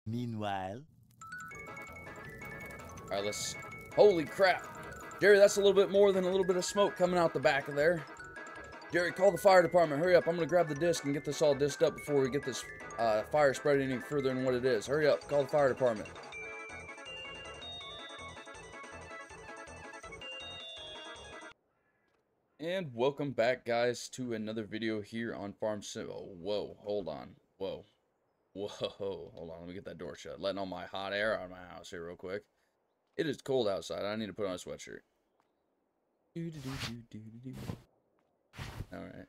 Meanwhile, All right, let's. Holy crap. Jerry, that's a little bit more than a little bit of smoke coming out the back of there. Jerry, call the fire department. Hurry up. I'm going to grab the disc and get this all disced up before we get this fire spread any further than what it is. Hurry up. Call the fire department. And welcome back, guys, to another video here on Farm Sim. Oh, whoa, hold on. Whoa. Whoa. Hold on. Let me get that door shut. Letting all my hot air out of my house here real quick. It is cold outside. I need to put on a sweatshirt. Alright.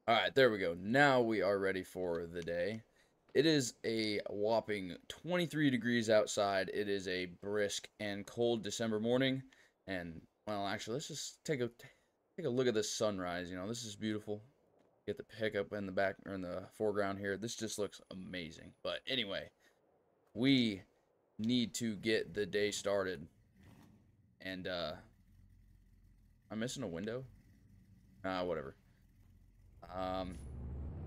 Alright, there we go. Now we are ready for the day. It is a whopping 23 degrees outside. It is a brisk and cold December morning. And, well, actually, let's just take a look at this sunrise. You know, this is beautiful. Get the pickup in the back, or in the foreground here. This just looks amazing. But anyway, we need to get the day started. And, I'm missing a window? Whatever.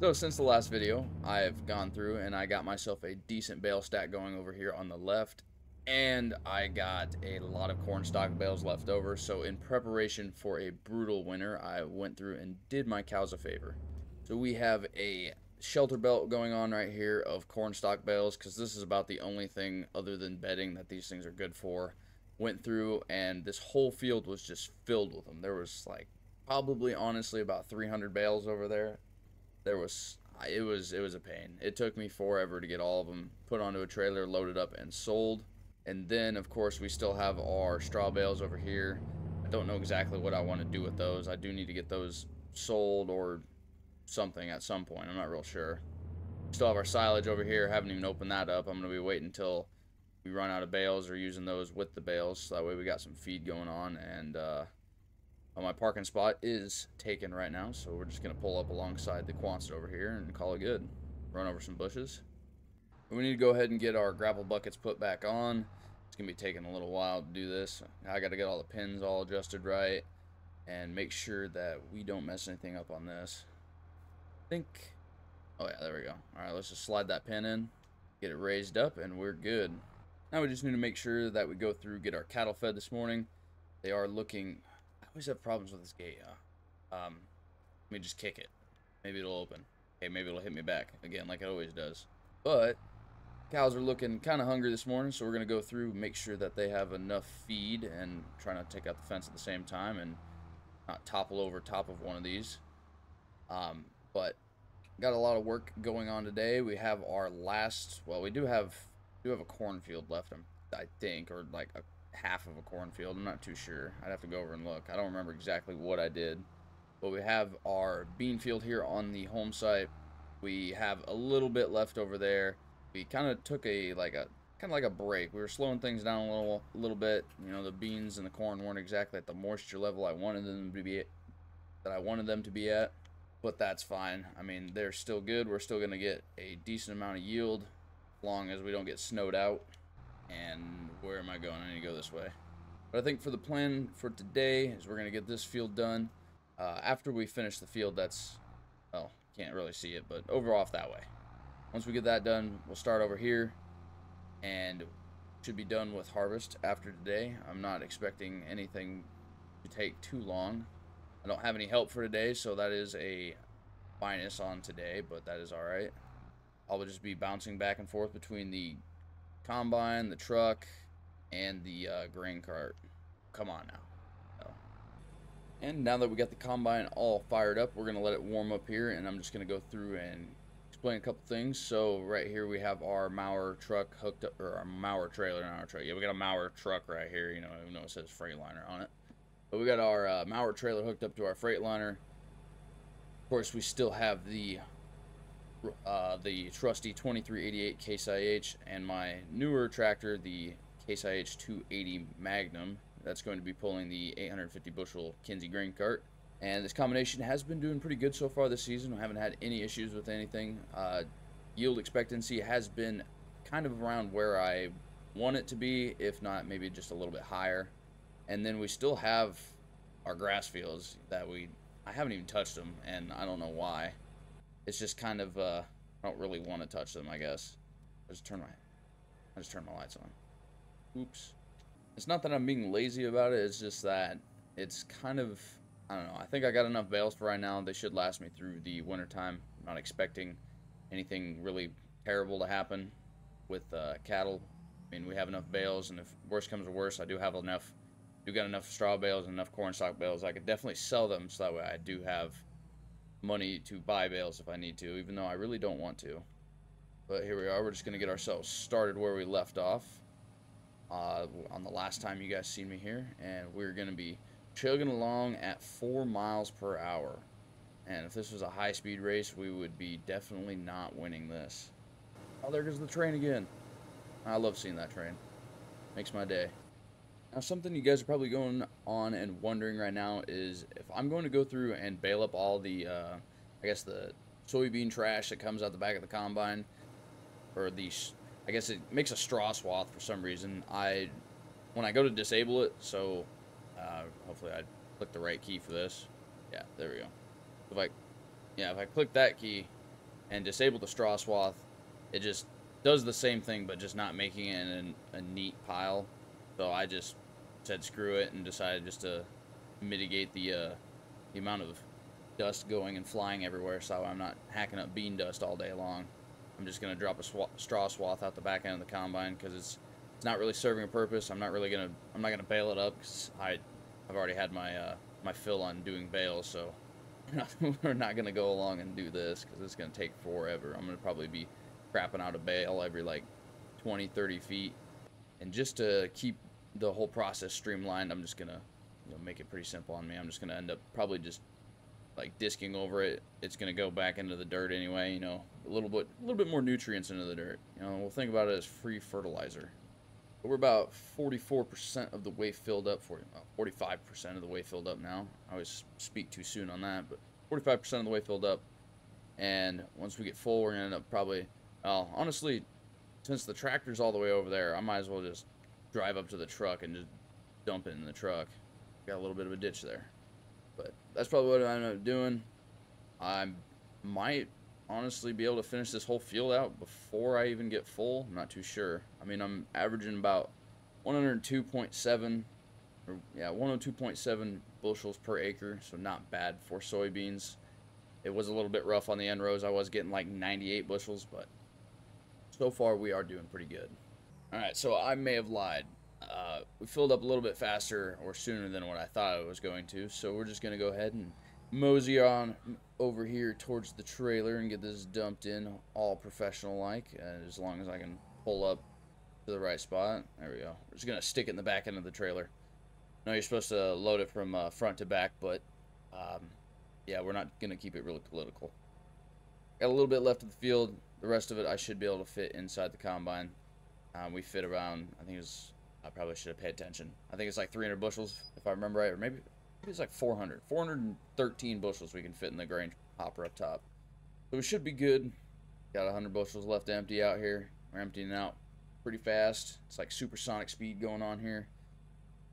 So since the last video, I've gone through and I got myself a decent bale stack going over here on the left. And I got a lot of corn stalk bales left over. So in preparation for a brutal winter, I went through and did my cows a favor. So we have a shelter belt going on right here of corn stalk bales, because this is about the only thing other than bedding that these things are good for. Went through and this whole field was just filled with them. There was like probably honestly about 300 bales over there. It was a pain. It took me forever to get all of them put onto a trailer, loaded up, and sold. And then, of course, we still have our straw bales over here. I don't know exactly what I want to do with those. I do need to get those sold or something at some point. I'm not real sure. Still have our silage over here. Haven't even opened that up. I'm going to be waiting until we run out of bales or using those with the bales. So that way we got some feed going on. And my parking spot is taken right now. So we're just going to pull up alongside the Quonset over here and call it good. Run over some bushes. We need to go ahead and get our grapple buckets put back on. It's going to be taking a little while to do this. I got to get all the pins all adjusted right and make sure that we don't mess anything up on this. I think, oh yeah, there we go. Alright, let's just slide that pin in, get it raised up, and we're good. Now we just need to make sure that we go through, get our cattle fed this morning. They are looking, I always have problems with this gate. Let me just kick it. Maybe it'll open. Okay, maybe it'll hit me back again like it always does. But cows are looking kind of hungry this morning, so we're going to go through, make sure that they have enough feed, and try not to take out the fence at the same time and not topple over top of one of these. But got a lot of work going on today. We have our last, well, we do have a cornfield left, I think, or like a half of a cornfield. I'm not too sure. I'd have to go over and look. I don't remember exactly what I did. But we have our bean field here on the home site. We have a little bit left over there. We kind of took a break. We were slowing things down a little bit. You know, the beans and the corn weren't exactly at the moisture level I wanted them to be at, but that's fine. I mean, they're still good. We're still going to get a decent amount of yield as long as we don't get snowed out. And where am I going? I need to go this way. But I think for the plan for today is we're going to get this field done. After we finish the field, that's, well, can't really see it, but over off that way. Once we get that done, we'll start over here and should be done with harvest after today. I'm not expecting anything to take too long. I don't have any help for today, so that is a minus on today, but that is alright. I'll just be bouncing back and forth between the combine, the truck, and the grain cart. Come on now. And now that we got the combine all fired up, we're going to let it warm up here, and I'm just going to go through and explain a couple things. So right here we have our mower truck hooked up, or our mower trailer, not our truck. Yeah, we got a mower truck right here. You know, even though it says Freightliner on it. But we got our mower trailer hooked up to our Freightliner. Of course, we still have the trusty 2388 Case IH and my newer tractor, the Case IH 280 Magnum. That's going to be pulling the 850 bushel Kinze grain cart. And this combination has been doing pretty good so far this season. We haven't had any issues with anything. Yield expectancy has been kind of around where I want it to be, if not maybe just a little bit higher. And then we still have our grass fields that I haven't even touched them, and I don't know why. It's just kind of, I I don't really want to touch them, I guess. I just turn my lights on. Oops. It's not that I'm being lazy about it, it's just that it's kind of, I don't know, I think I got enough bales for right now. They should last me through the wintertime. I'm not expecting anything really terrible to happen with cattle. I mean, we have enough bales, and if worse comes to worse, I do got enough straw bales and enough corn stalk bales. I could definitely sell them, so that way I do have money to buy bales if I need to, even though I really don't want to. But here we are. We're just going to get ourselves started where we left off on the last time you guys seen me here, and we're going to be chugging along at 4 miles per hour. And if this was a high-speed race, we would be definitely not winning this. Oh, there goes the train again. I love seeing that train. Makes my day. Now, something you guys are probably going on and wondering right now is if I'm going to go through and bale up all the, I guess the soybean trash that comes out the back of the combine, or the, I guess it makes a straw swath for some reason. When I go to disable it, so hopefully I click the right key for this. Yeah, there we go. If I click that key and disable the straw swath, it just does the same thing, but just not making it in a neat pile. So I just said screw it and decided just to mitigate the amount of dust going and flying everywhere, so I'm not hacking up bean dust all day long. I'm just gonna drop a straw swath out the back end of the combine because it's not really serving a purpose. I'm not gonna bale it up because I've already had my my fill on doing bales, so we're not gonna go along and do this because it's gonna take forever. I'm gonna probably be crapping out a bale every like 20-30 feet, and just to keep the whole process streamlined, I'm just gonna make it pretty simple on me. I'm just gonna end up probably just like disking over it. It's gonna go back into the dirt anyway, a little bit more nutrients into the dirt. We'll think about it as free fertilizer. But we're about 44% of the way filled up, 45% of the way filled up now. I always speak too soon on that, but 45% of the way filled up. And once we get full, we're gonna end up probably, well, honestly, since the tractor's all the way over there, I might as well just drive up to the truck and just dump it in the truck. Got a little bit of a ditch there. But that's probably what I ended up doing. I might honestly be able to finish this whole field out before I even get full. I'm not too sure. I mean, I'm averaging about 102.7 bushels per acre, so not bad for soybeans. It was a little bit rough on the end rows. I was getting like 98 bushels, but so far we are doing pretty good. Alright, so I may have lied. We filled up a little bit faster or sooner than what I thought it was going to, so we're just going to go ahead and mosey on over here towards the trailer and get this dumped in all professional like, as long as I can pull up to the right spot. There we go. We're just going to stick it in the back end of the trailer. I know you're supposed to load it from front to back, but yeah, we're not going to keep it really political. Got a little bit left of the field. The rest of it I should be able to fit inside the combine. We fit around, I probably should have paid attention. I think it's like 300 bushels, if I remember right, or maybe it's like 400. 413 bushels we can fit in the grain hopper up top. So we should be good. Got 100 bushels left to empty out here. We're emptying out pretty fast. It's like supersonic speed going on here.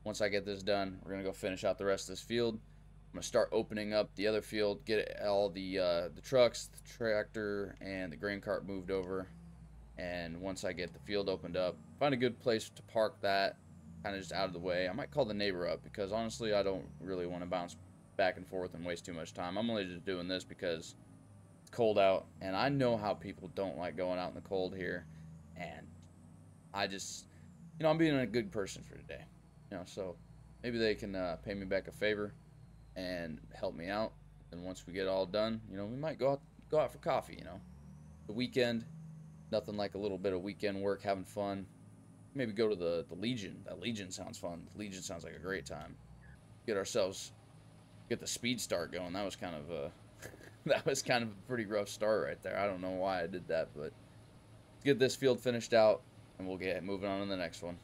Once I get this done, we're going to go finish out the rest of this field. I'm going to start opening up the other field, get all the trucks, the tractor, and the grain cart moved over. And once I get the field opened up, find a good place to park that, kind of just out of the way. I might call the neighbor up because honestly I don't really want to bounce back and forth and waste too much time. I'm only just doing this because it's cold out, and I know how people don't like going out in the cold here. And I just, I'm being a good person for today. So maybe they can pay me back a favor and help me out. And once we get it all done, we might go out for coffee. The weekend. Nothing like a little bit of weekend work, having fun. Maybe go to the Legion. That Legion sounds fun. The Legion sounds like a great time. Get the speed start going. That was kind of a pretty rough start right there. I don't know why I did that, but let's get this field finished out, and we'll get moving on to the next one.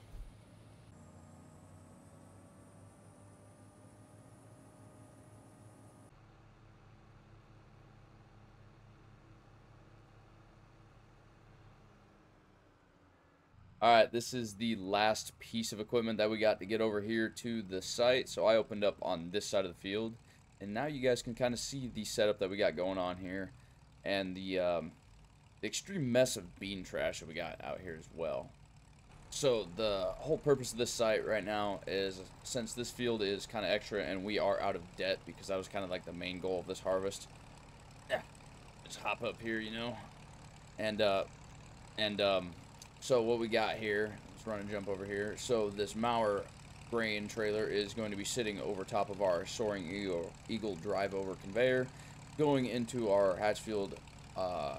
Alright, this is the last piece of equipment that we got to get over here to the site. So I opened up on this side of the field, and now you guys can kind of see the setup that we got going on here. And the the extreme mess of bean trash that we got out here as well. So the whole purpose of this site right now is, since this field is kind of extra and we are out of debt, because that was kind of like the main goal of this harvest. Yeah, just hop up here, you know. And so what we got here, let's run and jump over here. So this Mauer grain trailer is going to be sitting over top of our Soaring Eagle drive-over conveyor, going into our Hatchfield, I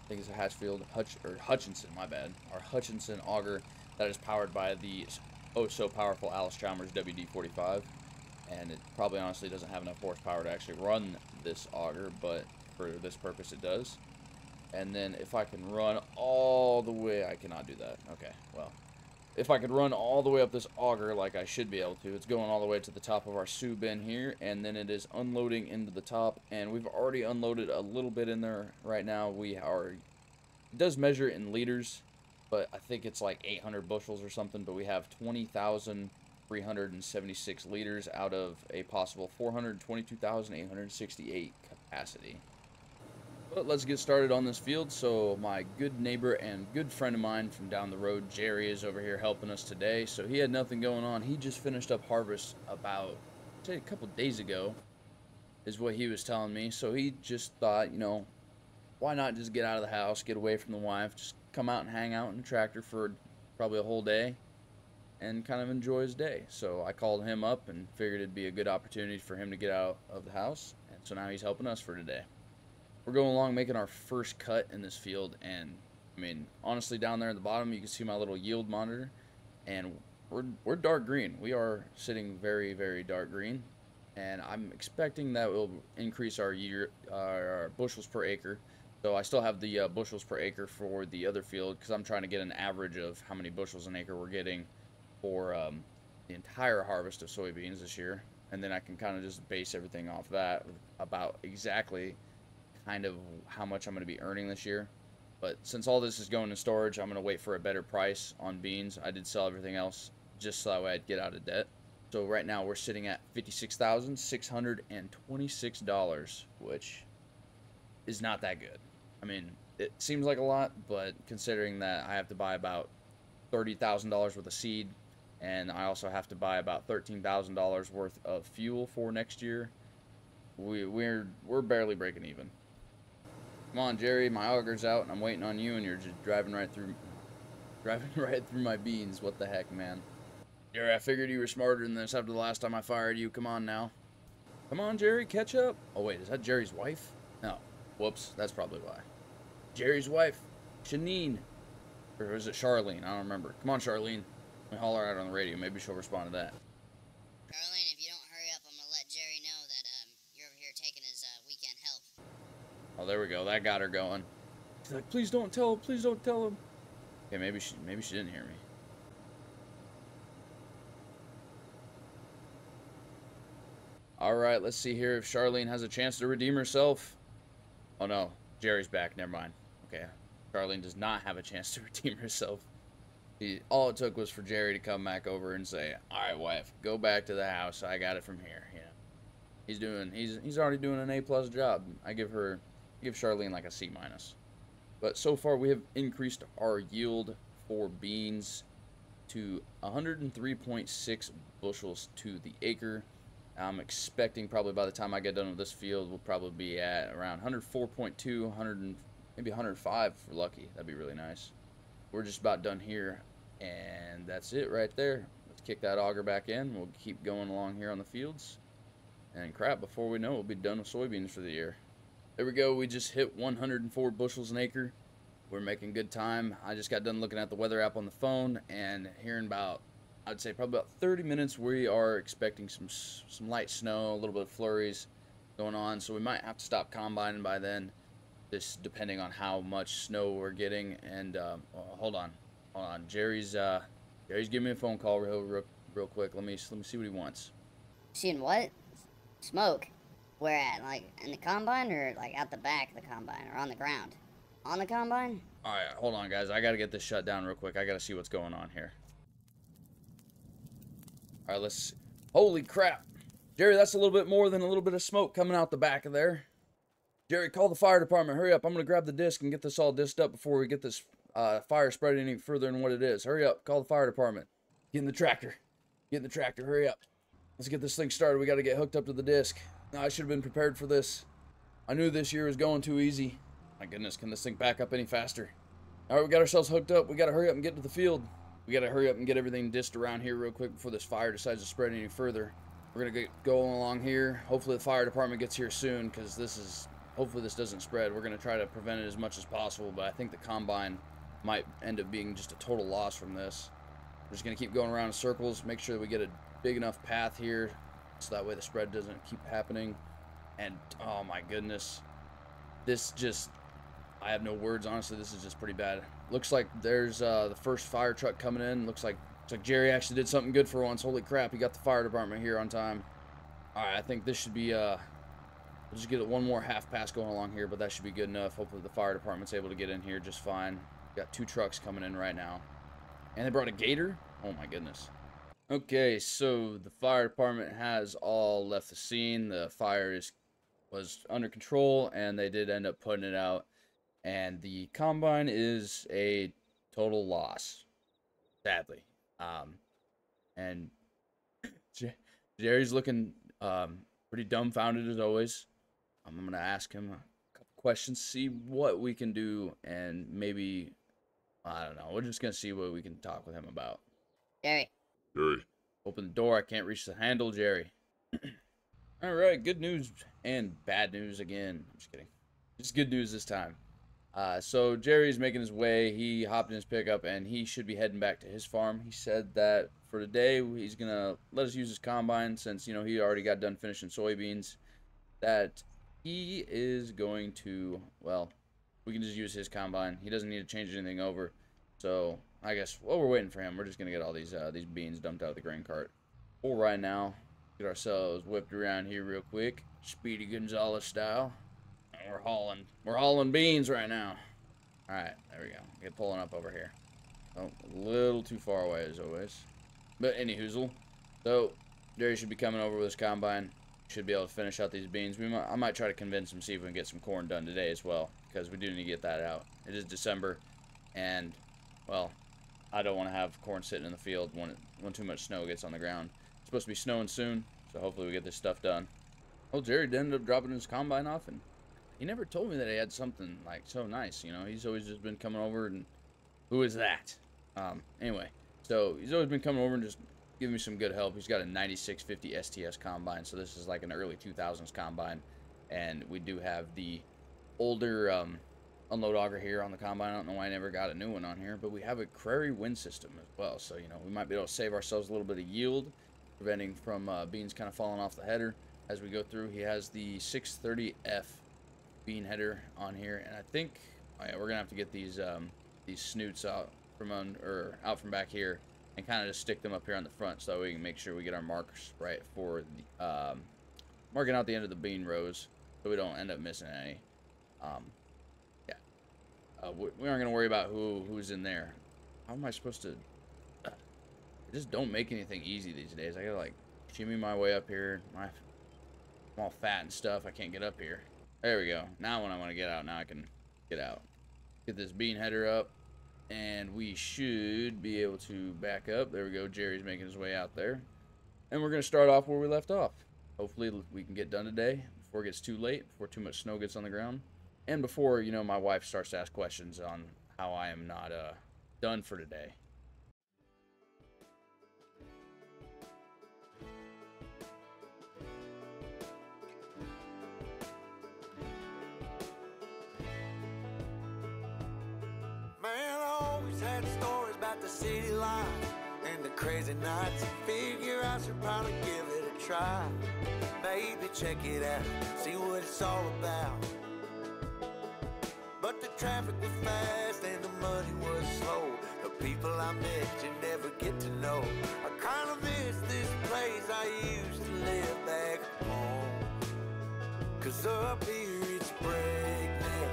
think it's a Hatchfield, Hutchinson, my bad, our Hutchinson auger that is powered by the oh-so-powerful Allis-Chalmers WD-45, and it probably honestly doesn't have enough horsepower to actually run this auger, but for this purpose it does. And then if I can run all the way, I cannot do that. Okay, well, if I could run all the way up this auger like I should be able to, it's going all the way to the top of our Sioux bin here, and then it is unloading into the top, and we've already unloaded a little bit in there right now. It does measure in liters, but I think it's like 800 bushels or something, but we have 20,376 liters out of a possible 422,868 capacity. But let's get started on this field. So my good neighbor and good friend of mine from down the road, Jerry, is over here helping us today. So he had nothing going on. He just finished up harvest about, I'd say, a couple days ago, is what he was telling me. So he just thought, you know, why not just get out of the house, get away from the wife, just come out and hang out in the tractor for probably a whole day and kind of enjoy his day. So I called him up and figured it'd be a good opportunity for him to get out of the house. And so now he's helping us for today. We're going along making our first cut in this field, and I mean, honestly, down there at the bottom you can see my little yield monitor, and we're dark green. We are sitting very, very dark green, and I'm expecting that will increase our bushels per acre. So I still have the bushels per acre for the other field, because I'm trying to get an average of how many bushels an acre we're getting for the entire harvest of soybeans this year, and then I can kind of just base everything off that about exactly kind of how much I'm going to be earning this year. But since all this is going in storage, I'm going to wait for a better price on beans. I did sell everything else just so that way I'd get out of debt. So right now we're sitting at $56,626, which is not that good. I mean, it seems like a lot, but considering that I have to buy about $30,000 worth of seed, and I also have to buy about $13,000 worth of fuel for next year, we're barely breaking even. Come on, Jerry, my auger's out, and I'm waiting on you, and you're just driving right through my beans. What the heck, man? Jerry, I figured you were smarter than this after the last time I fired you. Come on now. Come on, Jerry, catch up. Oh, wait, is that Jerry's wife? No. Whoops, that's probably why. Jerry's wife, Shanine. Or is it Charlene? I don't remember. Come on, Charlene. Let me holler out on the radio. Maybe she'll respond to that. Charlene, if you don't hurry up, I'm going to let Jerry know that you're over here taking his weekend help. Oh, there we go. That got her going. She's like, please don't tell him. Please don't tell him. Okay, maybe she didn't hear me. All right, let's see here if Charlene has a chance to redeem herself. Oh, no. Jerry's back. Never mind. Okay. Charlene does not have a chance to redeem herself. All it took was for Jerry to come back over and say, all right, wife, go back to the house. I got it from here. You know, he's already doing an A+ job. I give Charlene like a C-. But so far we have increased our yield for beans to 103.6 bushels to the acre. I'm expecting probably by the time I get done with this field, we'll probably be at around 104.2, maybe 105 if we're lucky. That'd be really nice. We're just about done here, and that's it right there. Let's kick that auger back in. We'll keep going along here on the fields. And crap, before we know it, we'll be done with soybeans for the year. There we go. We just hit 104 bushels an acre. We're making good time. I just got done looking at the weather app on the phone, and here in about, I'd say probably about 30 minutes, we are expecting some light snow, a little bit of flurries going on. So we might have to stop combining by then, just depending on how much snow we're getting. And hold on. Jerry's giving me a phone call real quick. Let me see what he wants. Seeing what? Smoke. Where at? Like in the combine, or like out the back of the combine, or on the ground? On the combine? All right, hold on, guys. I got to get this shut down real quick. I got to see what's going on here. All right, let's... Holy crap. Jerry, that's a little bit more than a little bit of smoke coming out the back of there. Jerry, call the fire department. Hurry up. I'm going to grab the disc and get this all disced up before we get this fire spread any further than what it is. Hurry up. Call the fire department. Get in the tractor. Get in the tractor. Hurry up. Let's get this thing started. We got to get hooked up to the disc. I should have been prepared for this. I knew this year was going too easy. My goodness, can this thing back up any faster? All right, we got ourselves hooked up. We got to hurry up and get to the field. We got to hurry up and get everything disced around here real quick before this fire decides to spread any further. We're going to get going along here. Hopefully the fire department gets here soon, because hopefully this doesn't spread. We're going to try to prevent it as much as possible, but I think the combine might end up being just a total loss from this. We're just going to keep going around in circles, make sure that we get a big enough path here so that way the spread doesn't keep happening. And oh my goodness, I have no words, honestly. This is just pretty bad. Looks like there's the first fire truck coming in. Looks like Jerry actually did something good for once. Holy crap, he got the fire department here on time. All right, I think this should be we'll just get one more half pass going along here, but that should be good enough. Hopefully the fire department's able to get in here just fine. Got 2 trucks coming in right now. And they brought a gator? Oh my goodness. Okay, so the fire department has all left the scene. The fire was under control, and they did end up putting it out. And the combine is a total loss, sadly. And Jerry's looking pretty dumbfounded as always. I'm going to ask him a couple questions, see what we can do, and maybe, I don't know, we're just going to see what we can talk with him about. Jerry. Jerry. Open the door. I can't reach the handle, Jerry. All right, good news and bad news again. I'm just kidding. Just good news this time. So Jerry's making his way. He hopped in his pickup, and he should be heading back to his farm. He said that for today, he's going to let us use his combine since, you know, he already got done finishing soybeans. That he is going to, well, we can just use his combine. He doesn't need to change anything over. So I guess while we're waiting for him, we're just going to get all these beans dumped out of the grain cart. For right now, get ourselves whipped around here real quick, Speedy Gonzalez style. And we're hauling beans right now. All right, there we go. Get pulling up over here. Oh, a little too far away as always. But any hoozle. So Jerry should be coming over with his combine. Should be able to finish out these beans. I might try to convince him, see if we can get some corn done today as well, because we do need to get that out. It is December, and well, I don't want to have corn sitting in the field when too much snow gets on the ground. It's supposed to be snowing soon, so hopefully we get this stuff done. Well, Jerry did end up dropping his combine off, and he never told me that he had something like so nice. You know, he's always just been coming over, and who is that? Anyway, so he's always been coming over and just giving me some good help. He's got a 9650 STS combine, so this is like an early 2000s combine, and we do have the older unload auger here on the combine. I don't know why I never got a new one on here, but we have a Crary wind system as well, so you know we might be able to save ourselves a little bit of yield, preventing from beans kind of falling off the header as we go through. He has the 630F bean header on here, and I think we're gonna have to get these snoots out from back here and kind of just stick them up here on the front so that we can make sure we get our marks right for the, marking out the end of the bean rows so we don't end up missing any. We aren't gonna worry about who's in there. How am I supposed to? I just don't make anything easy these days. I gotta like shimmy my way up here. I'm all fat and stuff. I can't get up here. There we go. Now when I want to get out, now I can get out. Get this bean header up, and we should be able to back up. There we go. Jerry's making his way out there, and we're gonna start off where we left off. Hopefully we can get done today before it gets too late, before too much snow gets on the ground. And before, you know, my wife starts to ask questions on how I am not done for today. Man, I always had stories about the city life and the crazy nights. Figure I should probably give it a try. Maybe check it out, see what it's all about. But the traffic was fast and the money was slow. The people I met you never get to know. I kinda miss this place I used to live back home. 'Cause up here it's breakneck,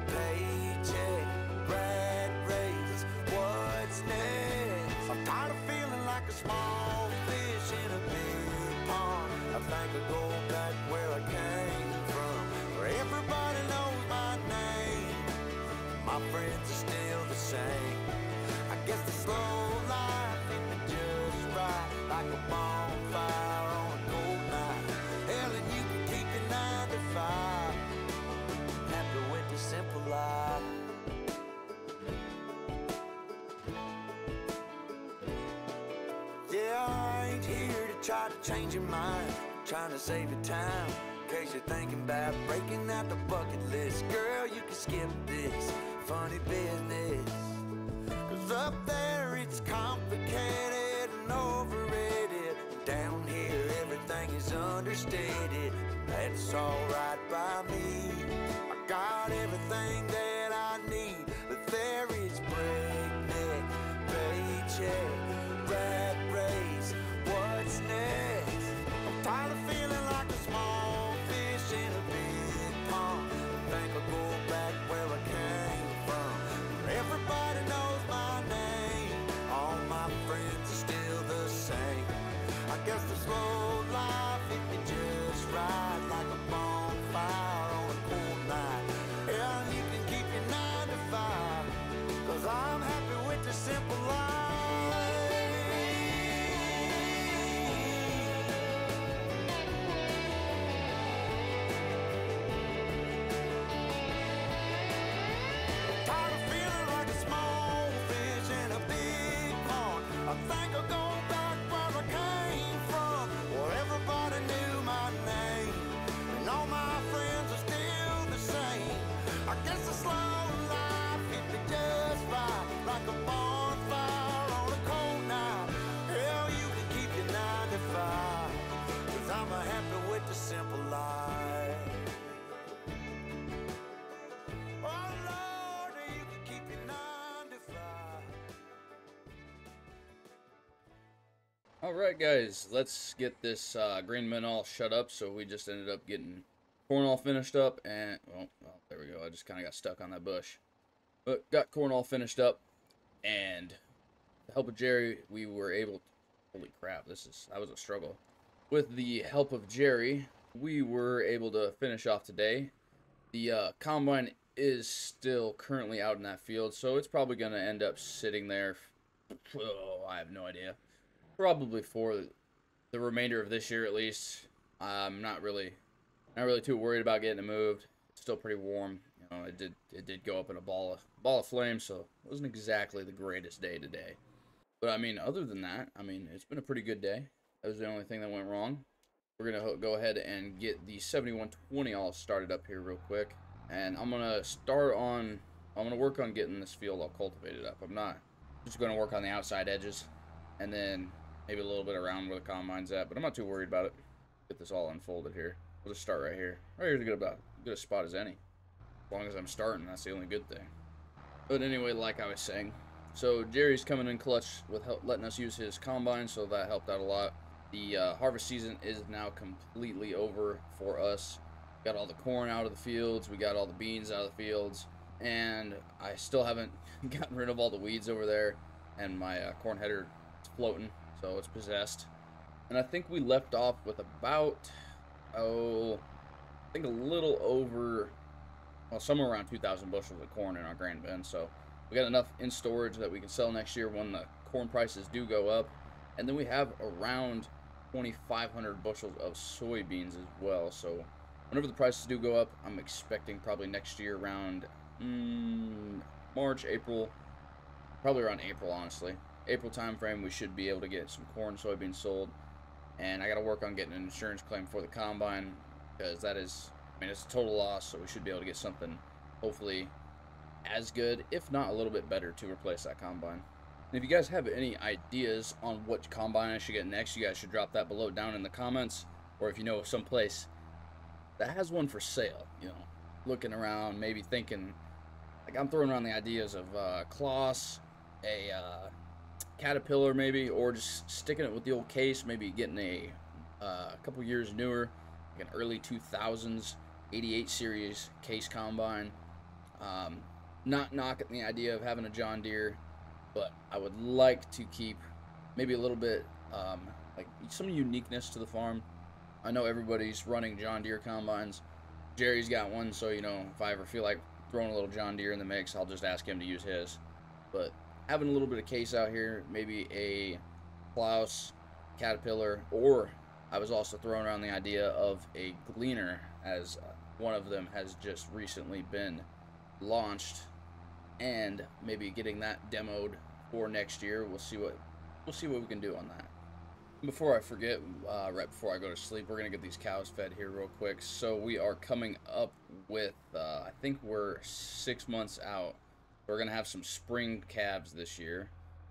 paycheck, rat race, what's next? I'm tired of feeling like a small fish in a big pond. I think I'll go back where I came from, where everybody try to change your mind, trying to save your time. In case you're thinking about breaking out the bucket list, girl, you can skip this funny business. Cause up there it's complicated and overrated. Down here everything is understated. That's alright by me. I got everything that I need, but there is breakneck, paycheck, rat race. What's next? I'm tired of feeling like a small fish in a big pond. I think I'll go back where I came from, where everybody knows my name. All my friends are still the same. I guess the slow life hit me just right, like a bonfire on a cool night. Yeah, you can keep your 9 to 5, cause I'm happy with the simple life. Tired of feeling like a small fish in a big pond. I think I'll go back where I came from, where everybody knew my name, and all my friends are still the same. I guess the slow life hit me just right, like a bonfire on a cold night. Hell, you can keep your 9 to 5, cause I'm happy with the simple life. Oh Lord, you can keep your 9 to 5. Alright guys, let's get this green bin all shut up. So we just ended up getting corn all finished up, and well, there we go. I just kind of got stuck on that bush, but got corn all finished up, and with the help of Jerry, we were able to, holy crap, that was a struggle. With the help of Jerry, we were able to finish off today. The combine is still currently out in that field, so it's probably going to end up sitting there, I have no idea, probably for the remainder of this year at least. I'm not really too worried about getting it moved. It's still pretty warm. You know, it did go up in a ball of flame, so it wasn't exactly the greatest day today. But I mean, other than that, I mean, it's been a pretty good day. That was the only thing that went wrong. We're gonna go ahead and get the 7120 all started up here real quick, and I'm gonna work on getting this field all cultivated up. I'm not just gonna work on the outside edges, and then maybe a little bit around where the combine's at, but I'm not too worried about it. Get this all unfolded here. We'll just start right here. Right here's good a spot as any. As long as I'm starting, that's the only good thing. But anyway, like I was saying, so Jerry's coming in clutch with letting us use his combine, so that helped out a lot. The harvest season is now completely over for us. Got all the corn out of the fields, we got all the beans out of the fields, and I still haven't gotten rid of all the weeds over there, and my corn header is floating, so it's possessed. And I think we left off with about, I think a little over, well, somewhere around 2,000 bushels of corn in our grain bin. So we got enough in storage that we can sell next year when the corn prices do go up. And then we have around 2,500 bushels of soybeans as well. So whenever the prices do go up, I'm expecting probably next year around March, April, probably around April, honestly. April time frame, we should be able to get some corn, soybeans sold. And I got to work on getting an insurance claim for the combine, because that is, I mean, it's a total loss, so we should be able to get something hopefully as good, if not a little bit better, to replace that combine. And if you guys have any ideas on what combine I should get next, you guys should drop that below down in the comments. Or if you know of some place that has one for sale, you know, looking around, maybe thinking, like I'm throwing around the ideas of Kloss, a Caterpillar maybe, or just sticking it with the old case, maybe getting a couple years newer, like an early 2000s 88 series case combine. Not knocking the idea of having a John Deere, but I would like to keep maybe a little bit like some uniqueness to the farm. I know everybody's running John Deere combines. Jerry's got one, so you know, if I ever feel like throwing a little John Deere in the mix, I'll just ask him to use his. But having a little bit of case out here, maybe a Klaus, Caterpillar, or I was also throwing around the idea of a Gleaner, as one of them has just recently been launched, and maybe getting that demoed for next year. We'll see what we can do on that. Before I forget, right before I go to sleep, we're going to get these cows fed here real quick. So we are coming up with, I think we're 6 months out. We're going to have some spring calves this year.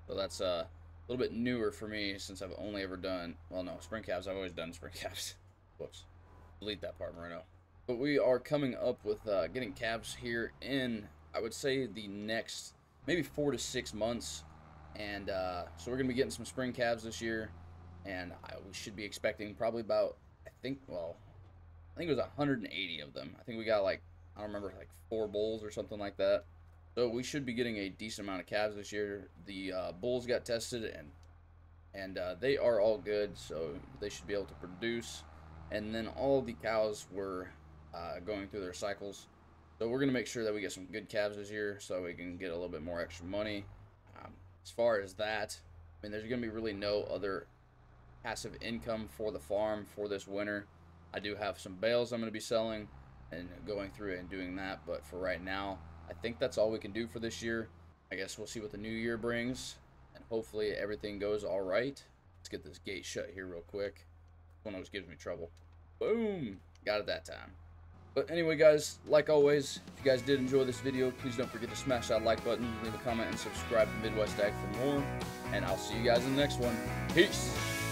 So that's a little bit newer for me since I've only ever done, well, no, spring calves. I've always done spring calves. Whoops. Delete that part, Marino. But we are coming up with getting calves here in, I would say, the next maybe 4 to 6 months. And so we're going to be getting some spring calves this year. And we should be expecting probably about, I think it was 180 of them. I think we got like, I don't remember, like 4 bulls or something like that. So we should be getting a decent amount of calves this year. The bulls got tested and they are all good, so they should be able to produce. And then all the cows were going through their cycles. So we're going to make sure that we get some good calves this year so we can get a little bit more extra money. As far as that, I mean, there's going to be really no other passive income for the farm for this winter. I do have some bales I'm going to be selling and going through and doing that, but for right now, I think that's all we can do for this year. I guess we'll see what the new year brings, and hopefully everything goes all right. Let's get this gate shut here real quick. This one always gives me trouble. Boom! Got it that time. But anyway, guys, like always, if you guys did enjoy this video, please don't forget to smash that like button, leave a comment, and subscribe to Midwest Ag for more. And I'll see you guys in the next one. Peace!